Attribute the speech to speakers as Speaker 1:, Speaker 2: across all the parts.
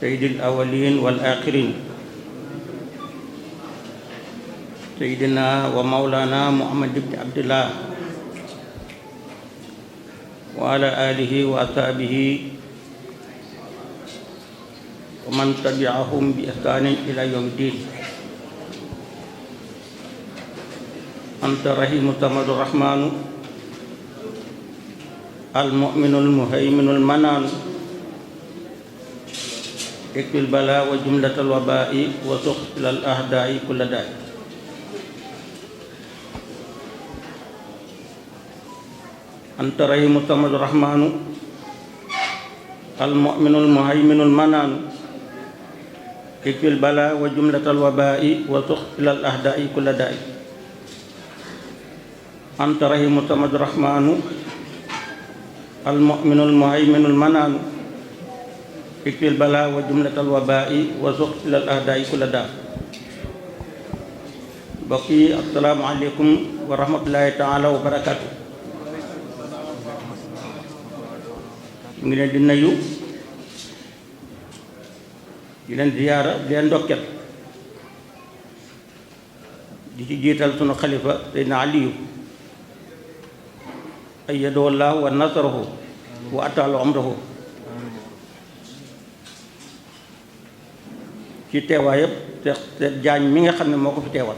Speaker 1: سيد الأولين والآخرين سيدنا ومولانا محمد بن عبد الله وعلى آله وأصحابه ومن تبعهم بإحسان إلى يوم الدين. أنت رحيم الصمد الرحمن المؤمن المهيمن المنان اكفي البلاء وجملة الوباء وسخ إلى الأعداء كل داء. أنت رحيم الصمد الرحمن المؤمن المهيمن المنان اكفي البلاء وجملة الوباء وسخ إلى الأعداء كل داء. أنت رحيم الصمد الرحمن المؤمن المهيمن المنان اكفي البلاء وجملة الوباء وسخ إلى الأعداء كل داء. بقي السلام عليكم ورحمة الله تعالى وبركاته. ngi leen di nuyu di leen ziyaara di leen ndokkeel di ci jiital sunu xalifa Seydina Aliyu ayyadahu llaahu wa nasarahu wa ataala umrahu ci teewaay yëpp te jaañ mi nga xam ne moo ko fi teewal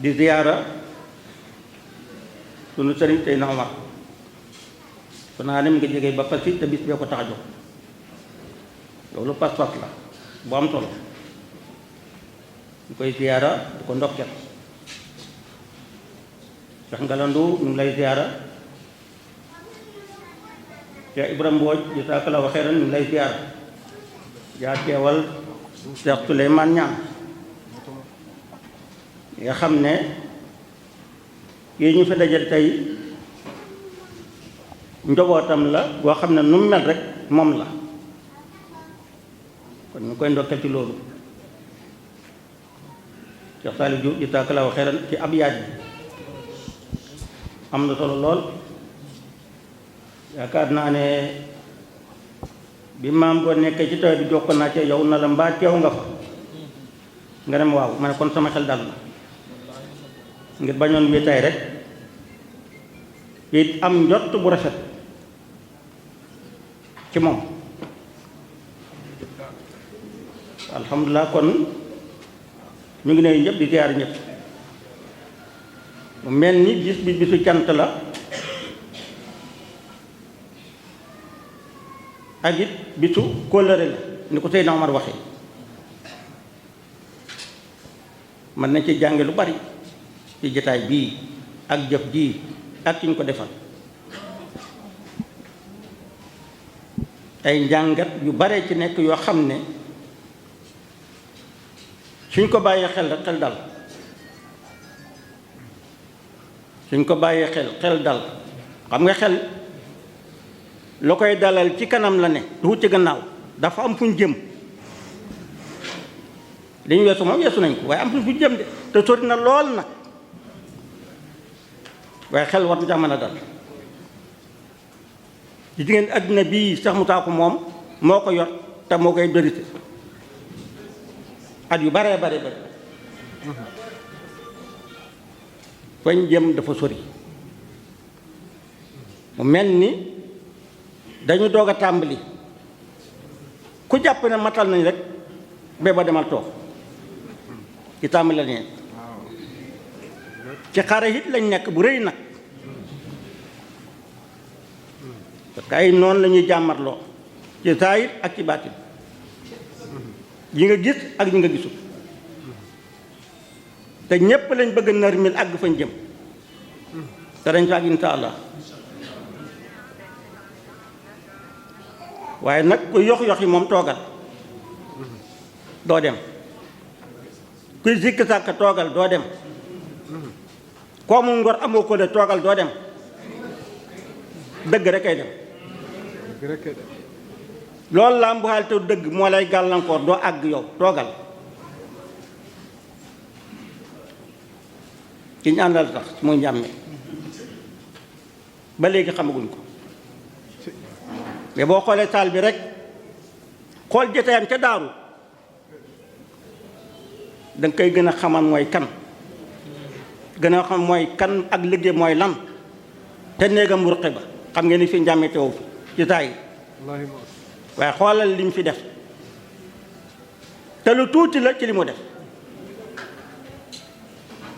Speaker 1: di ziyaara sunu sëriñ Seydina Omar su naa ne mi ngi jógee ba pasi te bis bee ko tax a jóg loolu pas-pas la bu am solo ñu koy ziyaara di ko ndokkeel Cheikh Ngalandu ñu ngi lay ziyaara Cheikh Ibrahima Mbooj jazaakallaahu xayran ñu ngi lay ziyaara yaa teewal Cheikh Souleymane Niang nga xam ne kii ñu fi dajal tey njobootam la boo xam ne nu mu mel rek moom la kon ñu koy ndokkeel ci loolu Cheikh Saliou Diouf jazaakallaahu xayran ci ab yaaj bi am na solo lool yaakaar naa ne bi maam boo nekkee ci taw bi jokko naa ci yow na la mbaa teew nga fa nga dem waaw ma ne kon sama xel dal na ngir bañoon wi tey rek it am njott bu rafet ci moom alhamdulilah kon ñu ngi ne ñëpp di ziyaar ñëpp mu mel ni bis bi bisu cant la ak it bisu kóllëre la ni ko Seydina Omar waxee mën nañ ci jànge lu bari ci jotaay bii ak jëf ji ak ci ñu ko defal ay njàngat yu bare ci nekk yoo xam ne suñ ko bàyyee xel rek xel dal suñ ko bàyyee xel dal xam nga xel loo koy dalal ci kanam la ne du ci gannaaw dafa am fu ñu jëm li ñu weesu moom weesu nañ ko waaye am fu ñu jëm de te sori na lool nag waaye xel war na mën a dal ci diggante àddina bii sax mu taaku moom moo ko yor te moo koy dërite at yu bare bare bare fañ jëm dafa sori mu mel ni dañu doog a tàmbali ku jàpp ne matal nañ rek ba ba demal toog ci tàmbali la neen ci xare it lañ nekk bu rëy nag parce que ay noonu la ñuy jàmmarloo ci zaahir ak ci baatin yi nga gis ak yi nga gisul te ñépp lañ bëgg narmil àgg fañ jëm te dañ fa àgg insha allah waaye nag ku yox yi moom toogal doo dem kuy sikk sàkk toogal doo dem koo mu ngor amoo ko de toogal doo dem dëgg rek ay dem loolu la am bu xaal te dëgg moo lay gàllankoor doo àgg yow toogal ki ñu àndal tax muy njàmme ba léegi xamaguñ ko mais boo xoolee saal bi rek xool jotaayam ca daaru da nga koy gën a xamal mooy kan gën a xam mooy kan ak liggéey mooy lan te néegam ruqi ba xam ngeen ni fi njàmme teew ci taay waaye xoolal li mu fi def te lu tuuti la ci li mu def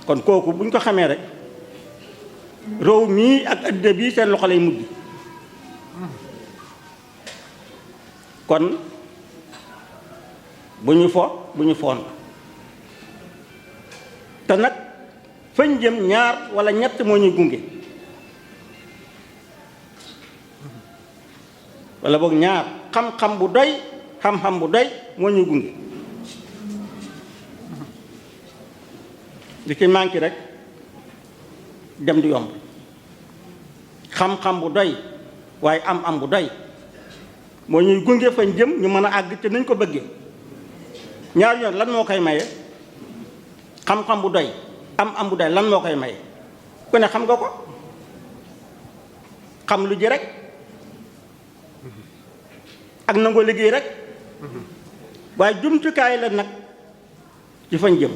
Speaker 1: kon kooku buñ ko xamee rek réew mii ak addina bii seen loxo lay mujj kon bu ñu fo bu ñu foon te nag fañ jëm ñaar walla ñett moo ñuy gunge walla boog ñaar xam-xam bu doy xam-xam bu doy moo ñuy gunge li ci manqué rek dem du yomb xam-xam bu doy waaye am bu doy moo ñuy gunge fañ jëm ñu mën a àgg te nañ ko bëggee ñaar yoon lan moo koy maye xam-xam bu doy am bu doy lan moo koy maye ku ne xam nga ko xam lu ji rek ak nangoo liggéey rek waaye jumtukaay la nag ci fañ jëm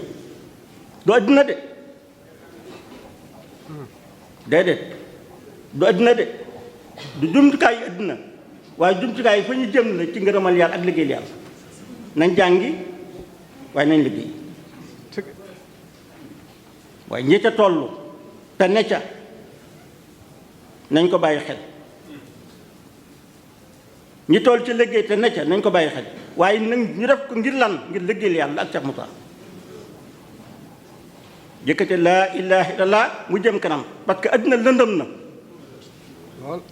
Speaker 1: du àddina de déedéet du àddina de du jumtukaay yi àddina waaye jumtukaay yi fa ñu jëm la ci ngërëmal yàlla ak liggéeyal yàlla nañ jàngi waaye nañ liggéey waaye ñi ca toll te ne ca nañ ko bàyyi xel ñi toll ci liggéey te ne ca nañ ko bàyyi xel waaye nag ñu def ko ngir lan ngir liggéeyal yàlla ak Cheikh Moussa jëkkate laa ilaha illallah mu jëm kanam parce que àddina lëndëm na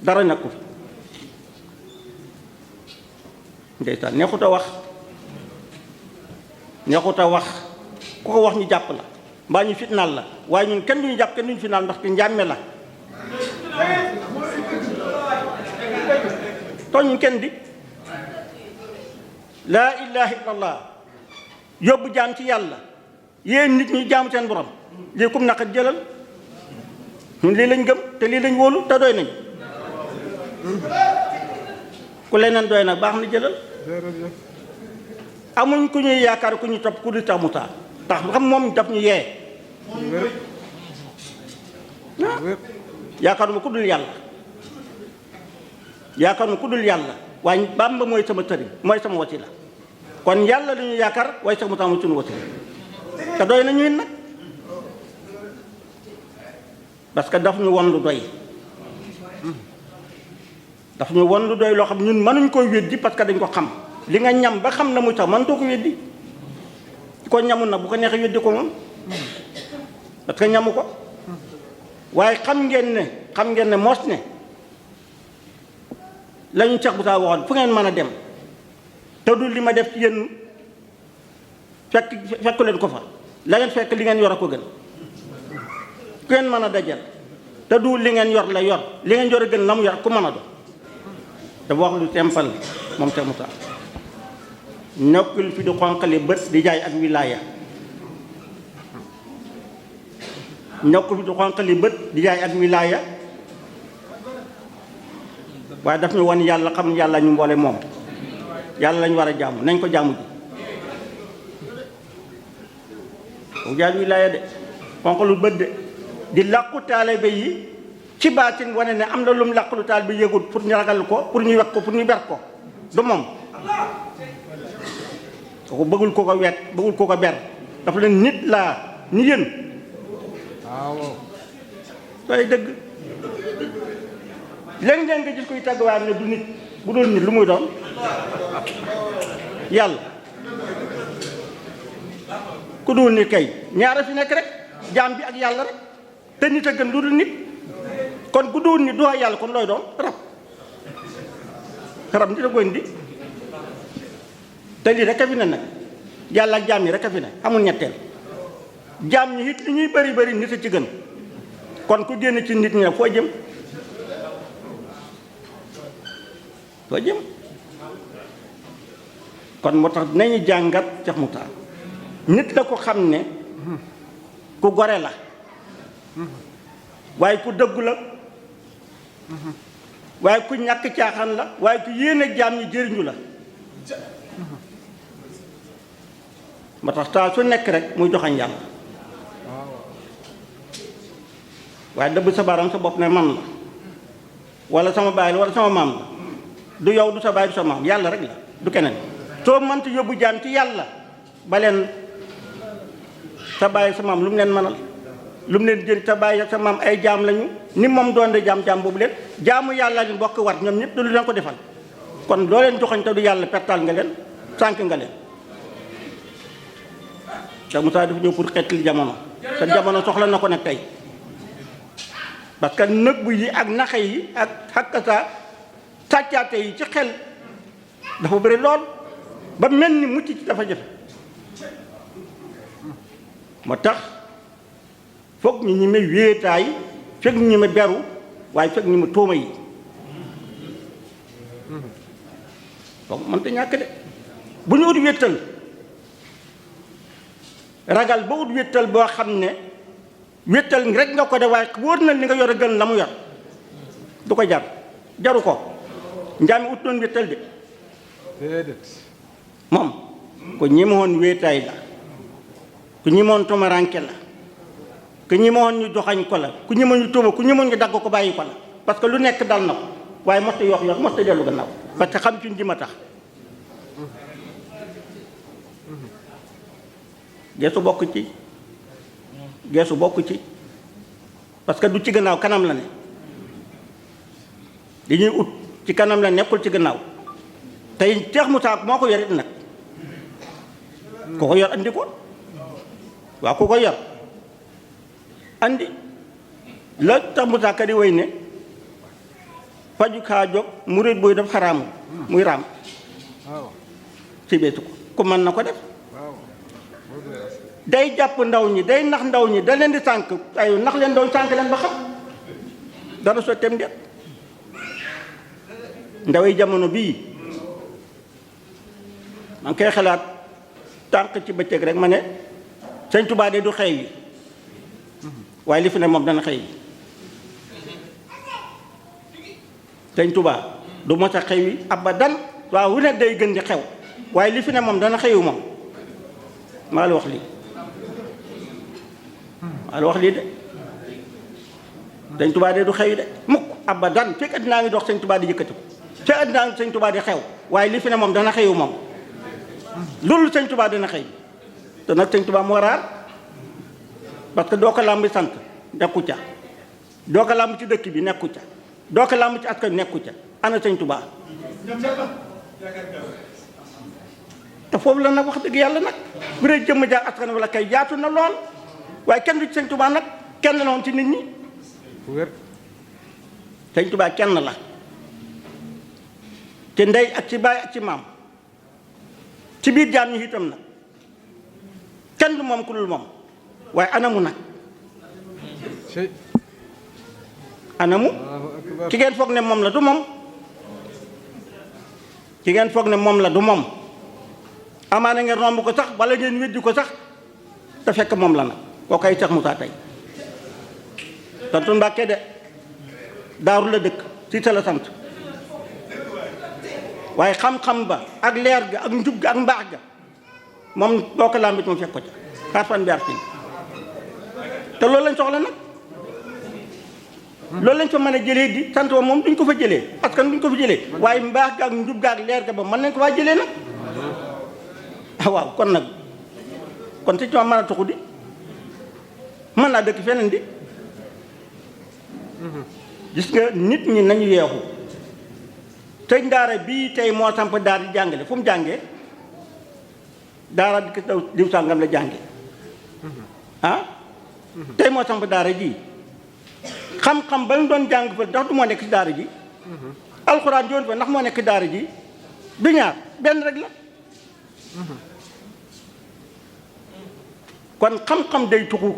Speaker 1: dara nekku fi ndeysaan neexut a wax ku ko wax ñu jàpp la mbaa ñu fitnaal la waaye ñun kenn duñu jàpp kenn duñu fitnaal ndax te njàmme la tooñu kenn di laa ilaha illallah yóbbu jaam ci yàlla yéen nit ñi jaamu seen borom lii kum naqat jëlal ñun lii lañ gëm te lii lañ wóolu te doy nañ ku leneen doy nag baax na jëlal amuñ ku ñuy yaakaar ku ñu topp ku di Cheikh Moussa tax xam moom daf ñu yee yaakaaruma ku dul yàlla waaye Bàmba mooy sama tëriñ mooy sama wasila kon yàlla la ñu yaakaar waaye Cheikh Moussa mooy suñu wasila te doy na ñuy nag parce que daf ñu won lu doy loo xam ñun mënuñ koy weddi parce que dañ ko xam li nga ñam ba xam na muy tax mënutoo ko weddi ko ñamul nag bu ko neexee weddi ko moom parce que ñamu ko waaye xam ngeen ne mos ne la ñu Cheikh Moussa waxoon fu ngeen mën a dem te du li ma def ci yéen fekk leen ko fa la ngeen fekk li ngeen yor a ko gën ku ngeen mën a dajal te du li ngeen yor la yor li ngeen yor a gën la mu yor ku mën a do dafa wax lu simple moom Cheikh Moussa nekkul fi di xonqali bët di jaay ak wilaaya nekkul fi di xonqali bët di jaay ak wilaaya waaye daf ñu wan yàlla xam yàlla ñu mboole moom yàlla lañu war a jaamu nañ ko jaamu ji jaay wilaaya de xonqalu bët de di làqu taalibe yi ci baatin wane ne am na lu mu làqulu taalibe bi yëgut pour ñu ragal ko pour ñu wekk ko pour ñu ber ko du moom kooku bëggul ko wet bëggul ko ber dafa leen nit laa ni yéen waaw day dëgg léeg-léeg nga gis koy tàgg waaye ne du nit bu doon nit lu muy doon yàlla ku dul nit kay ñaara fi nekk rek jaam bi ak yàlla rek te nit a gën lu dul nit kon ku dul nit doo yàlla kon looy doon rab nit a koy indi te lii rek a fi ne nag yàlla ak jaam yi rek a fi ne amul ñetteel jaam ñi it li ñuy bari bari nit a ci gën kon ku génn ci nit ñi nag foo jëm kon moo tax dinañu jàngat Cheikh Moussa nit la ko xam ne ku gore la waaye ku dëggu la waaye ku ñàkk caaxaan la waaye ku yéene jaam ñi jëriñu la moo tax saa su nekk rek muy joxañ yàlla waaye dëbb sa baaraam sa bopp ne man la wala sama baay la wala sama maam la du yow du sa baay du sa maam yàlla rek la du keneen soo mënta yóbbu jaam ci yàlla ba leen sa baay sa maam lu mu leen mënal lu mu leen jël sa baay sa maam ay jaam lañu ni moom doon de jaam boobu leen jaamu yàlla leen bokk war ñoom ñëpp du leen ko defal kon loo leen joxañ te du yàlla pertal nga leen sànk nga leen te Moussa dafa ñëw pour xeetli jamono te jamono soxla na ko nag tey parce que nëbb yi ak naxe yi ak xakkasa sàccaate yi ci xel dafa bëri lool ba mel ni mucc ci dafa jafe moo tax foog ñu ñi ma wéetaay fekk ñu ñi ma beru waaye fekk ñu ma tóoma yi foog mënta ñàkk de bu ñu ut wéttal ragal ba ut wéttal boo xam ne wéttal rek nga ko de waaye wóor na li nga yor a gën la mu yor du ko jar jaru ko njaami ut doon wéttal de moom ku ñemewoon wéetaay la ku ñemewoon tomaranke la ku ñemewoon ñu joxañ ko la ku ñemewoon ñu tuuma ku ñemewoon ñu dagg ko bàyyi ko la parce que lu nekk dal na ko waaye mosta yox mosta dellu gannaaw parce que xam ci ji ma tax geesu bokk ci geesu bokk ci parce que du ci gannaaw kanam la ne li ñuy ut ci kanam la nekkul ci gannaaw tey Cheikh Moussa moo ko yorit nag ku ko yor andi ko waaw ku ko yor andi la tax Moussa ka di way ne faju kaa jóg murid buy def xaraam muy raam ci beetu ko ku mën na ko def day jàpp ndaw ñi day nax ndaw ñi da leen di sànk ay nax leen doon sànk leen ba xam dara sotteem de ndaw yi jamono bii man koy xalaat tànk ci bëccëg rek ma ne sëñ Tuubaa de du xew yi waaye li fi ne moom dana xew yi sëñ Tuubaa du mos a xew yi abadan waaw wu ne day gën di xew waaye li fi ne moom dana xewu moom maa la wax lii maa la wax lii de sëñ Tuubaa de du xew yi de mukk abadan fekk addinaa ngi dox sëñ Tuubaa di yëkkati ko fekk addinaa ngi sëñ Tuubaa di xew waaye li fi ne moom dana xewu moom loolu sëñ Tuubaa dina xëy te nag sëñ Tuubaa moo raar parce que doo ko làmb sant nekku ca doo ko làmb ci dëkk bi nekku ca doo ko làmb ci askan nekku ca ana sëñ Tuubaa te foofu la nag wax dëgg yàlla nag bu dee jëmm jaar askan wala kay yaatu na lool waaye kenn du ci sëñ Tuubaa nag kenn la woon ci nit ñi sëñ Tuubaa kenn la ci ndey ak ci baay ak ci maam ci biir jaam ñi itam nag kenn du moom ku dul moom waaye anamu nag anamu ki ngeen foog ne moom la du moom ki ngeen foog ne moom la du moom amaana ngeen romb ko sax wala ngeen weddi ko sax te fekk moom la nag koo koy Cheikh Moussa tey santu Mbàkke de daaru la dëkk si ta la sant waaye xam-xam ba ak leer ga ak njub ga ak mbaax ga moom boo ko làmbit moom fekk ko ca xarfan bi arfin te loolu lañ soxla nag loolu lañ fa mën a jëlee di sant wa moom duñ ko fa jëlee parce que duñ ko fa jëlee waaye mbaax ga ak njub ga ak leer ga ba mën nañ ko faa jëlee nag waaw kon nag kon si ci ma mën a tuxu di mën naa dëkk feneen di gis nga nit ñi nañu yeexu tey daara bii tey moo samp daara di jàngale fu mu jàngee daara di ko diw sàngam la jànge ah tey moo samp daara ji xam-xam ba ñu doon jàng fa ndax du moo nekk ci daara ji alxuraan joon fa ndax moo nekk daara ji du ñaar benn rek la kon xam-xam day tuxu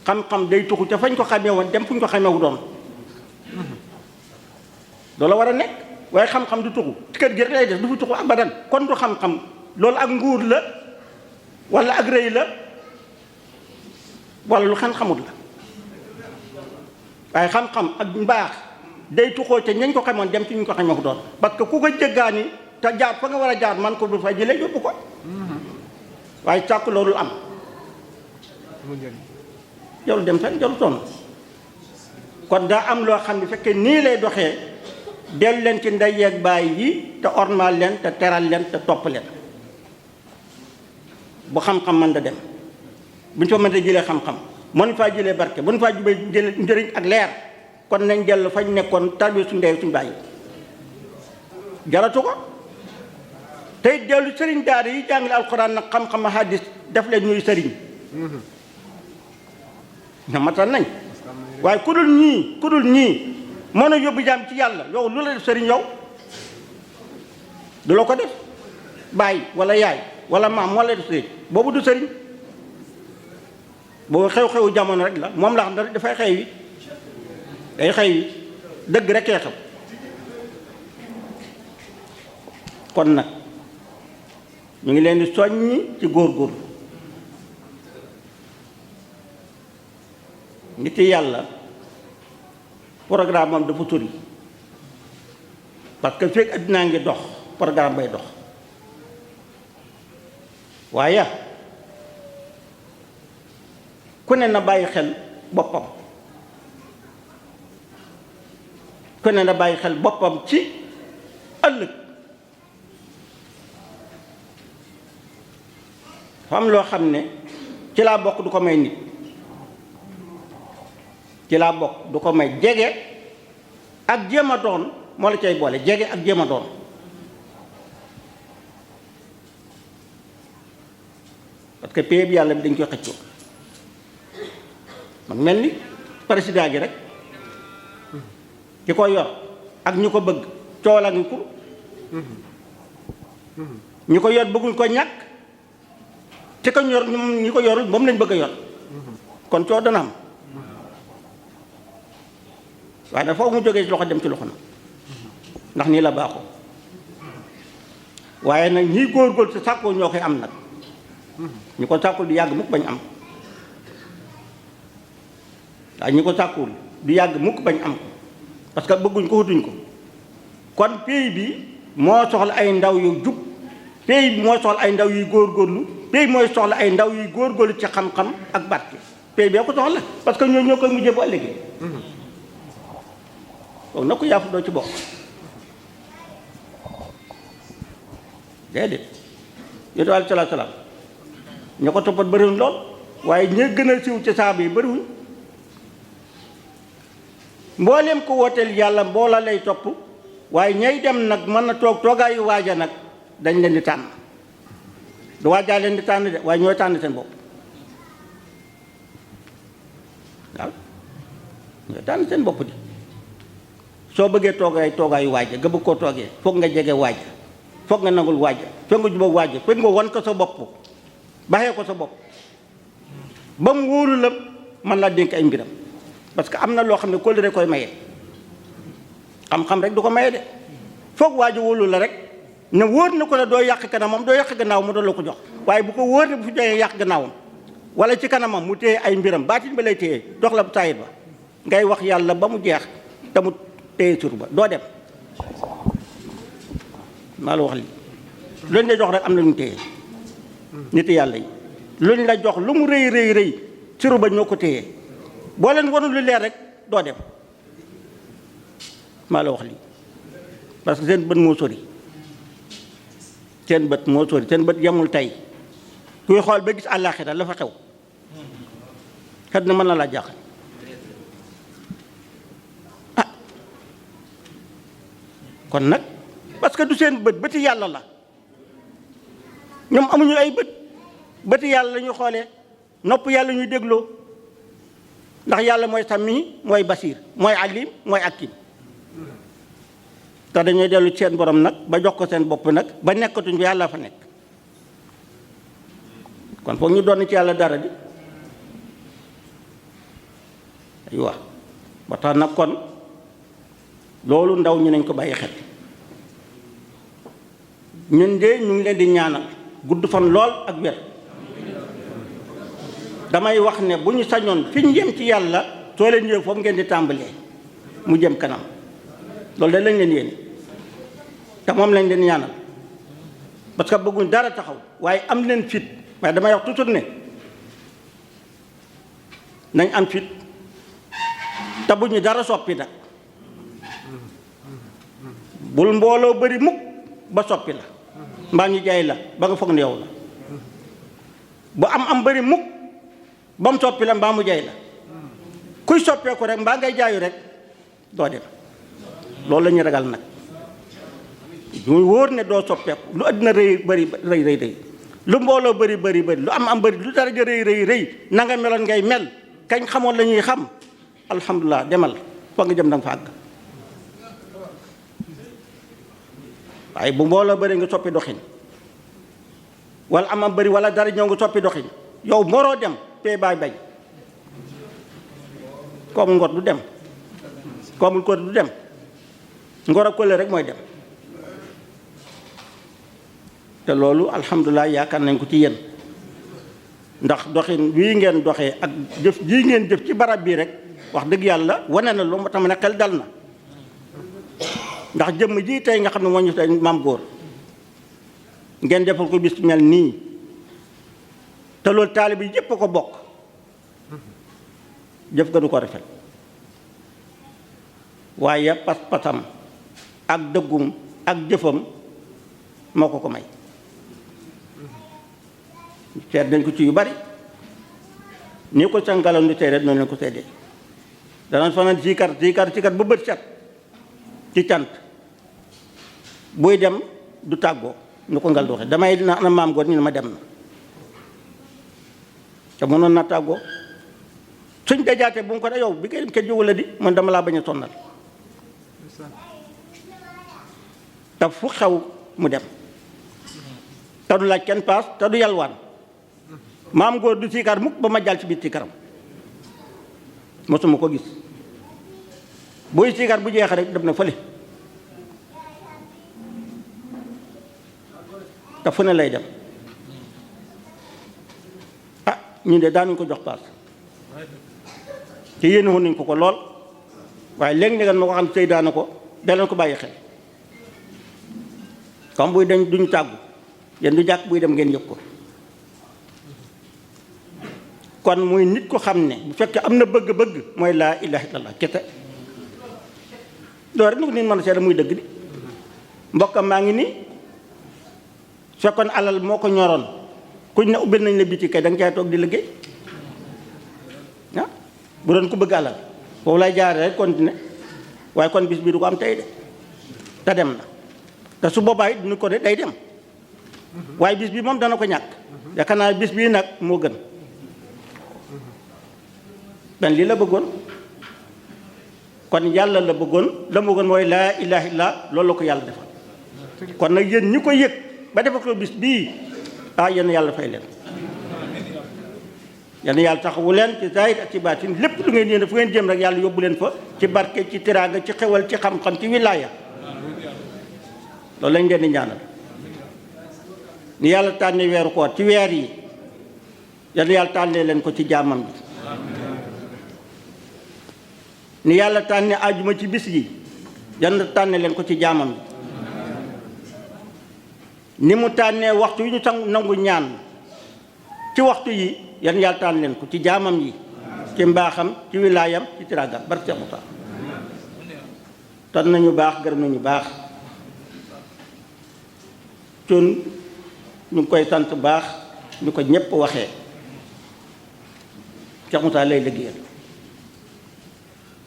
Speaker 1: xam-xam day tuxu ca fañ ko xamee woon dem fu ñu ko xamee wu doon loolu la war a nekk waaye xam-xam du tuxu ci kër gi rek lay def du fi tuxu abadan kon du xam-xam loolu ak nguur la wala ak rëy la wala lu xen xamut la waaye xam-xam ak mbaax day tuxoo ca ñañ ko xamoon dem ci ñu ko xamoo doon parce que ku ko jéggaani te jaar fa nga war a jaar man ko bu fay jëlee yóbbu ko waaye sàkk loolu am jarul dem fenn jarul sonn kon daa am loo xam ne fekkee nii lay doxee dellu leen ci ndey yeeg baay yi te ormal leen te teral leen te topp leen bu xam-xam mën da dem bu ñu fa mën a jëlee xam-xam mën faa jëlee barke mën faa jëlee njëriñ ak leer kon nañ dellu fañ nekkoon tarbi suñu ndey suñu baay jaratu ko tey dellu sëriñ daara yi jàngale alxuraan nag xam-xam hadis def leen ñuy sëriñ ña matal nañ waaye ku dul ñii mën a yóbbu jaam ci yàlla yow lu la def sëriñ yow du la ko def baay wala yaay wala maam moo la def sëriñ boobu du sëriñ boobu xew-xewu jamono rek la moom la xam dafay xew yi day xew yi dëgg rek xew kon nag ñu ngi leen di soññi ci góorgóorlu nit yàlla programme am dafa sori parce que fekk addinaa ngi dox programme bay dox waaye ku ne na bàyyi xel boppam ku ne na bàyyi xel boppam ci ëllëg dafa am loo xam ne ci laa bokk du ko may nit ci laa bokk du ko may jege ak jéem a doon moo la cay boole jege ak jéem a doon parce que pays bi yàlla bi dañ koy xëccoo man mel ni président gi rek ki ko yor ak ñu ko bëgg coow la ngi ko ñu ko yor bëgguñ ko ñàkk te ko yor ñi ko yorul moom lañ bëgg a yor kon coow dana am waaye nag foofu mu jógee ci loxo dem ci loxo nag ndax nii la baaxoo waaye nag ñiy góorgóorlu te sàkkoo ñoo koy am nag ñu ko sàkkul du yàgg mukk bañ am waaye ñi ko sàkkul du yàgg mukk bañ am ko parce que bëgguñ ko wutuñ ko kon pays bi moo soxla ay ndaw yu jub pays bi moo soxla ay ndaw yuy góorgóorlu pays mooy soxla ay ndaw yuy góorgóorlu ci xam-xam ak barke pays bee ko soxla parce que ñoo koy mujjee bu ëllëgee donc na ko yàfu doo ci bokk déedéet yonent bi aleyhi salaatu salaam ña ko toppat bëriwuñ lool waaye ña gën a siiw ci saaba yi bëriwuñ mbooleem ko wooteel yàlla mboola lay topp waaye ñay dem nag mën na toog toogaayu waaja nag dañ leen di tànn du waajaa leen di tànn de waaye ñooy tànn seen bopp waaw ñooy tànn seen bopp di soo bëggee toogaayu waaja nga bëgg koo toogee foog nga jege waaja foog nga nangul waaja foog nga jubóog waaja foog nga wan ko sa bopp baxee ko sa bopp ba mu wóolu la mën laa dénk ay mbiram parce que am na loo xam ne kóllëre koy maye xam-xam rek du ko maye de foog waaja wóolu la rek ne wóor na ko ne doo yàq kanamam doo yàq gannaaw mu doon la ko jox waaye bu ko wóor ne bu fi joxee yàq gannaawam wala ci kanamam mu téye ay mbiram baatin ba lay téye dox la bu taayit ba ngay wax yàlla ba mu jeex te mu téye sur ba doo dem maa la wax lii luñ la jox rek am na lu ñu téye nit yàlla yi luñ la jox lu mu rëy rëy rëy sur ba ñoo ko téye boo leen wanul lu leer rek doo dem maa la wax lii parce que seen bët moo sori seen bët moo sori seen bët yemul tey kuy xool ba gis àllaaxira la fa xew xet na mën na laa jaaxal ah kon nag parce que du seen bët bëti yàlla la ñoom amuñu ay bët bëti yàlla la ñuy xoolee nopp yàlla ñuy dégloo ndax yàlla mooy sami mooy basiir mooy alim mooy hakim te dañuy dellu ci seen borom nag ba jox ko seen bopp nag ba nekkatuñ fi yàlla fa nekk kon foog ñu doon ci yàlla dara di aywa ba tax nag kon loolu ndaw ñu nañ ko bàyyi xel ñun de ñu ngi leen di ñaanal gudd fan lool ak wér damay wax ne bu ñu sañoon fi ñu jëm ci yàlla soo leen ñëw foofu ngeen di tàmbalee mu jëm kanam loolu de lañ leen yéene te moom lañ leen ñaanal parce que bëgguñ dara taxaw waaye am leen fit waaye damay wax toujours ne nañ am fit te bu ñu dara soppi nag bul mbooloo bari mukk ba soppi la mbaa ñu jaay la ba nga foog ne yow la bu am bari mukk ba mu soppi la mbaa mu jaay la kuy soppeeku rek mbaa ngay jaayu rek doo dem loolu la ñuy ragal nag ñu wóor ne doo soppeeku lu àddina rëy bari rëy lu mbooloo bari lu am bari lu daraja rëy na nga meloon ngay mel kañ xamoon la ñuy xam alhamdulilah demal fa nga jëm danga fa àgg waaye bu mbooloo bari nga soppi doxin wala am bari wala dara ñëw nga soppi doxin yow moroo dem pee baay bañ ko amul ngor du dem ko amul ko du dem ngor ak kële rek mooy dem te loolu alhamdulilah yaakaar nañ ko ci yéen ndax doxin wii ngeen doxee ak jëf jii ngeen jëf ci barab bii rek wax dëgg yàlla wane na lu ma tam ne xel dal na ndax jëmm ji tey nga xam ne moo ñu tey maam góor ngeen defal ko bis mel nii te loolu taalibe yi yépp a ko bokk jëf ga du ko rafet waaye pas-pasam ak dëggum ak jëfam moo ko may seet nañ ko ci yu bari nii ko sangaloon di seede noonu leen ko seedee danañ fanaan sikar ba bët set ci cant buy dem du tàggoo nu ko ngal doxe damay na ana maam góor ñu ne ma dem na te mënoon na tàggoo suñ dajaate bu mu ko da yow bi koy kenn jógu la di man dama laa bañ a sonnal te fu xew mu dem te du laaj kenn paas te du yalwaan maam góor du siikaar mukk ba ma jàll ci biir siikaram mosuma ko gis buy siikaar bu jeexee rek dem na fële te fu ne lay dem ah ñun de daanuñ ko jox paas te yéene woon nañ ko lool waaye léegi nag ma ko xam sëy daana ko danañ ko bàyyi xel comme buy dañ duñ tàggu yéen du jàkk buy dem ngeen yëg ko kon muy nit ko xam ne bu fekkee am na bëgg-bëgg mooy laa ilaha illallah kete doo rek nu ko nit mën a seede muy dëgg di mbokkam maa ngi nii fekkoon alal moo ko ñoroon kuñ ne ubbil nañ la biti kay da nga cay toog di liggéey ah bu doon ko bëgg alal foofu lay jaare rek continuer waaye kon bis bii du ko am tey de te dem na te su boobaa it duñu ko de day dem waaye bis bii moom dana ko ñàkk yaakaar naa bis bii nag moo gën ben lii la bëggoon kon yàlla la bëggoon la mu bëggoon mooy laa ilaha illa loolu la ko yàlla defal kon nag yéen ñi ko yëg ba defal ko bis bii ah yéen yàlla fay leen yéen yàlla taxawu leen ci zahir ak ci baatin lépp lu ngeen yéene fu ngeen jëm rek yàlla yóbbu leen fa ci barke ci teraanga ci xewal ci xam-xam ci wilaaya loolu lañ leen di ñaanal ni yàlla tànnee weeru koor ci weer yi yéen yàlla tànnee leen ko ci jaamam bi ni yàlla tànne ajuma ci bis yi yàlla tànne leen ko ci jaamam bi ni mu tànnee waxtu yi ñu nangu ñaan ci waxtu yi yan yàlla tànn leen ko ci jaamam yi ci mbaaxam ci wilaayam ci tiraagam barke Musa ton nañu baax gërëm nañu baax cun ñu ngi koy sant baax ñu ko ñépp waxee Cheikh Moussa lay liggéeyal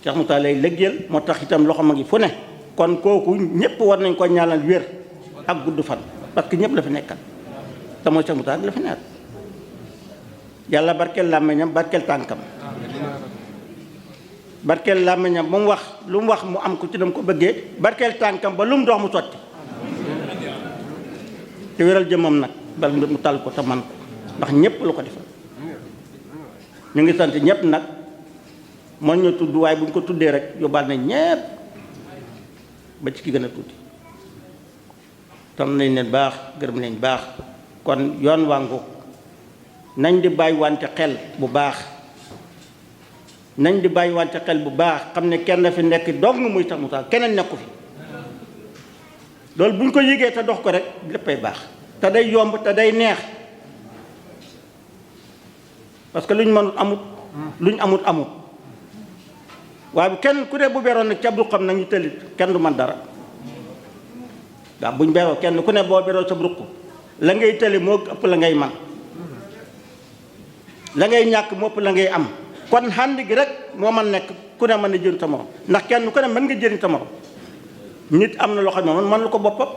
Speaker 1: Cheikh Moussa lay liggéeyal moo tax itam loxo ma ngi fu ne kon kooku ñépp war nañ ko ñaanal wér ak gudd fan parce que ñépp la fi nekkal te mooy Cheikh Moussa la fi nekk yàlla barkeel làmmiñam barkeel tànkam barkeel làmmiñam ba mu wax lu mu wax mu am ko ci dam ko bëggee barkeel tànkam ba lu mu dox mu sotti te wéral jëmmam nag bal mu tal ko te man ko ndax ñépp la ko defal ñu ngi sant ñépp nag mën ñu tudd waaye bu ñu ko tuddee rek yóbbaal nañ ñépp ba ci ki gën a tuuti tam nañ leen baax gërëm nañ baax kon yoon wàngu nañ di bàyyi wante xel bu baax nañ di bàyyi wante xel bu baax xam ne kenn fi nekk dong muy Cheikh Moussa keneen nekku fi loolu buñ ko yëgee te dox ko rek léppay baax te day yomb te day neex parce que luñ mënut amut luñ amut amut waaye kenn ku ne bu beroon nag ca ruqam nag ñu tëlit kenn du man dara waaw buñ beroo kenn ku ne boo beroo sa ruq la ngay tëli moo ëpp la ngay man la ngay ñàkk moo ëpp la ngay am kon xànd gi rek moo man nekk ku ne mën na jëriñ sa morom ndax kenn ku ne mën nga jëriñ sa morom nit am na loo xam ne man mën lu ko boppam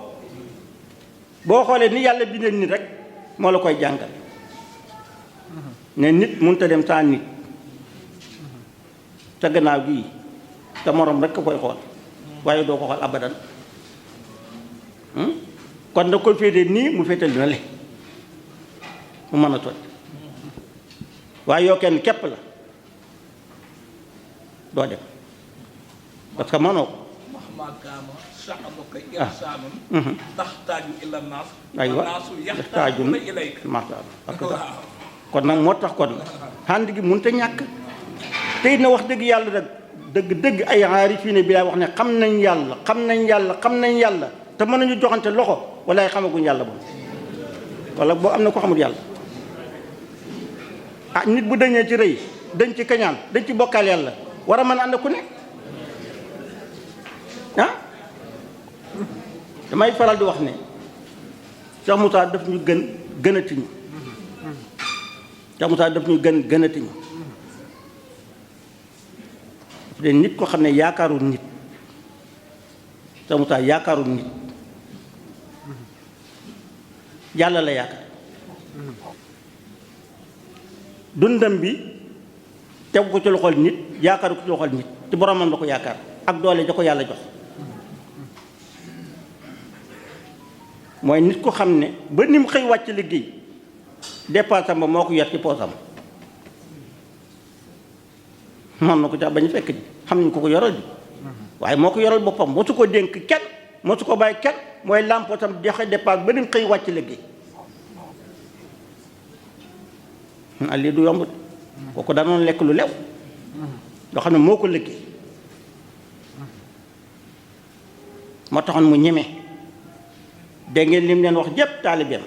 Speaker 1: boo xoolee ni yàlla bindee nit rek moo la koy jàngal ne nit mënut a dem sans nit te gannaaw gii te morom rek ko koy xool waaye doo ko xool abadan kon da koy féete nii mu féete li na le mu mën a toj waaye yoo kenn képp la doo dem parce que mënoo ko aywa yaxtaaju kon nag moo tax kon xànd gi mënut a ñàkk tey na wax dëgg yàlla nag dëgg ay aarifiine bi laa wax ne xam nañ yàlla xam nañ yàlla te mën nañu joxante loxo walaay xamaguñ yàlla boobu wala boo am na ko xamul yàlla ah nit bu dañee ci rëy dañ ci kañaan dañ ci bokkaal yàlla war a mën a ànd ku ne ah damay faral di wax ne Cheikh Moussa daf ñu gënati ñu Cheikh Moussa daf ñu gënati ñu de nit ko xam ne yaakaarul nit Cheikh Moussa yaakaarul nit yàlla la yaakaar dundam bi tegu ko ci loxol nit yaakaaru ko ci loxol nit ci boromam la ko yaakaar ak doole ja ko yàlla jox mooy nit ko xam ne ba ni mu xëy wàcc liggéey dépassam ba moo ko yor ci poosam man na ko ca bañ fekk ji xam ñu ko yoral ji waaye moo ko yoral boppam mosu ko dénk kenn mosu ko bàyyi kenn mooy làmpootam joxe dépasse ba ni mu xëy wàcc liggéey lii du yomb kooku danoon lekk lu lew loo xam ne moo ko liggéey moo taxoon mu ñeme dégg ngeen lim leen wax jëpp taalibeem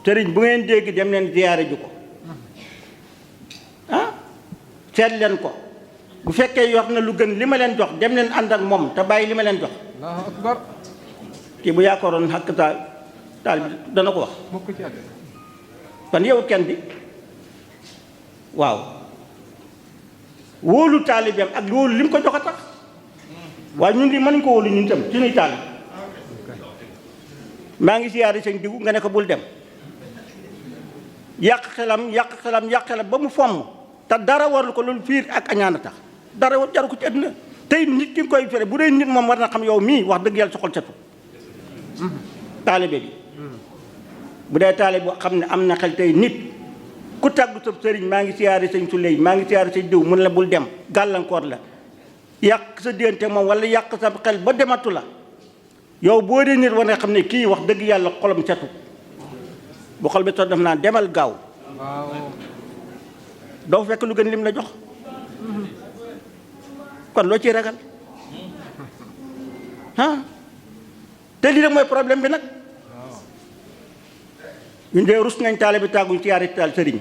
Speaker 1: sëriñ bu ngeen dégg dem leen ziyaare ji ko ah seet leen ko bu fekkee yor na lu gën li ma leen jox dem leen ànd ak moom te bàyyi li ma leen jox
Speaker 2: Allahu akbar
Speaker 1: kii bu yaakaaroon xàq taalibe dana ko wax kon yow kenn bi waaw wóolu taalibeem ak wóolu li mu ko jox a tax waaye ñun li mënuñ ko wóolu ñun tam suñuy taalib maa ngi siyaare sëñ digu nga ne ko bul dem yàq xelam ba mu fomm te dara warlu ko loolu fiir ak añaan a tax dara jaru ko ci àddina tey nit ki nga koy fere bu dee nit moom war na xam yow mii wax dëgg yàlla sa xol setu taalibe bi bu dee taalibe boo xam ne am na xel tey nit ku tàggu sa sëriñ maa ngi siyaare sëñ Suley maa ngi siyaare sëñ diw mun la bul dem gàllankoor la yàq sa diggante moom wala yàq sa xel ba dematu la yow boo dee nit war nga xam ne kii wax dëgg yàlla xolam setu bu xol bi toog def naa demal gaaw doo fekk lu gën lim la jox kon loo ciy ragal ah te lii rek mooy problème bi nag ñun dee rus nañ taale bi tàgguñ ci yaari taal sëriñ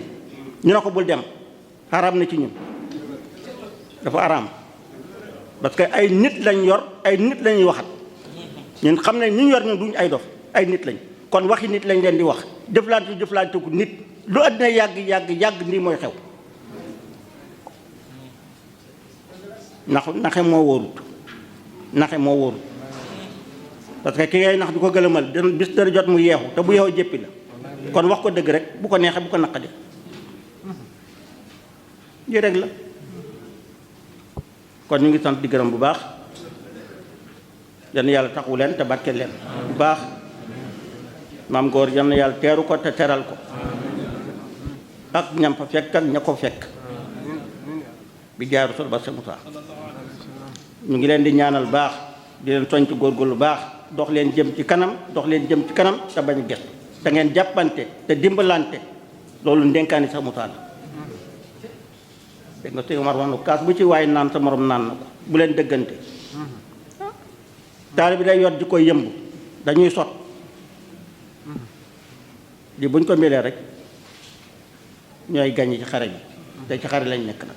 Speaker 1: ñu ne ko bul dem xaraam na ci ñun dafa araam parce que ay nit lañ yor ay nit lañuy waxat ñun xam ne ñu yor ñun duñ ay dof ay nit lañ kon waxi nit lañ leen di wax jëflante ko nit lu àddina yàgg nii mooy xew naxe moo wóorut parce que ki ngay nax di ko gëlëmal bis dara jot mu yeexu te bu yeexu jéppi la kon wax ko dëgg rek bu ko neexee bu ko naqadi lii rek la kon ñu ngi sant di gërëm bu baax yal na yàlla taxawu leen te barke leen bu baax maam góor yal na yàlla teeru ko te teral ko ak ñam fa fekk ak ña ko fekk bi jaaru sol ba semuta ñu ngi leen di ñaanal baax di leen soññ ci góorgóorlu baax dox leen jëm ci kanam te bañ a gëstu da ngeen jàppante te dimbalante loolu ndénkaani sax mutaan dégg nga sëñ Omar wax na kaas bu ci waaye naan sa morom naan na ko bu leen dëggante taali bi day yor di koy yëmb dañuy sot di buñ ko mbilee rek ñooy gañe ci xare bi te ci xare lañ nekk nag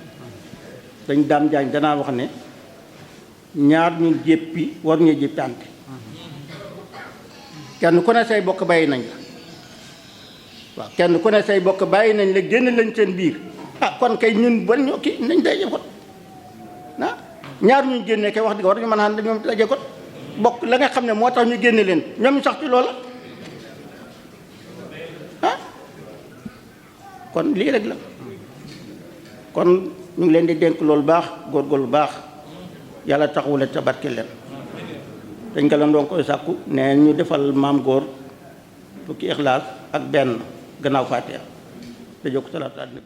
Speaker 1: dañ daam jaañ danaa wax ne ñaar ñu jéppi war ñu jéppi ante kenn ku ne say bokk bàyyi nañ la waaw kenn ku ne say bokk bàyyi nañ la génn lañ seen biir ah kon kay ñun ban ñoo kii nañ daje kot ah ñaar ñu génne kay wax dëgg war ñu mën a ànd ñoom daje kot bokk la nga xam ne moo tax ñu génne leen ñoom ñu sax ci loola ah kon lii rek la kon ñu ngi leen di dénk loolu baax góorgóorlu baax yàlla taxawule ca barke leen dañ nga la doon koy sàkku ne ñu defal maam góor fukki ixlaas ak benn gannaaw Faatiha te jokk salaatu àddina